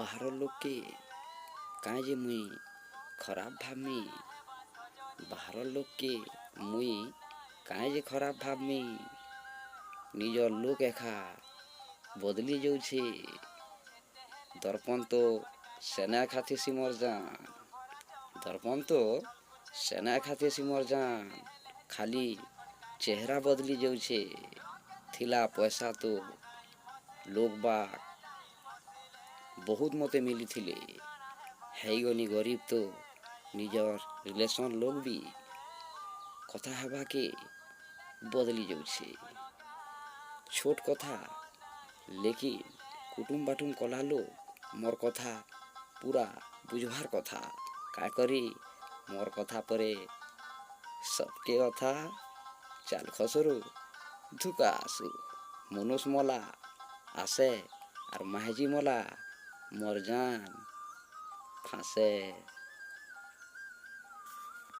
ବାହାର ଲୋକେ କାଇଁ ଯେ ମୁଇଁ ଖରାପ ଭାବମି, ବାହାର ଲୋକେ ମୁଇଁ କାଇଁ ଯେ ଖରାପ ଭାବମି, ନିଜର ଲୋକ ଏକା ବଦଲି ଯାଉଛେ। ଦର୍ପଣ ତ ସେନା ଏକା ଥିସି ମୋର୍ ଜାନ୍, ଦର୍ପଣ ତ ସେନା ଏକା ଥିସି ମୋର୍ ଜାନ୍, ଖାଲି ଚେହେରା ବଦଲି ଯାଉଛେ। ଥିଲା ପଇସା ତ ଲୋକ ବାକ୍ ବହୁତ ମତେ ମିଲିଥିଲେ, ହେଇଗନି ଗରିବ ତ ନିଜର ରିଲେସନ୍ ଲୋକ ବି କଥା ହେବାକେ ବଦଲି ଯାଉଛେ। ଛୋଟ କଥା ଲେକିନ୍ କୁଟୁମ୍ ବାଟୁମ୍ କଲା ଲୋକ ମୋର୍ କଥା ପୁରା ବୁଝବାର୍ କଥା। କାଁ କରି ମୋର୍ କଥା ପରେ ସବକେ କଥା ଚାଲ ଖସରୁ ଧୁକା আসু। মনুষ মলা আসে আর মাহেজি মলা মোর জান ফাঁসে।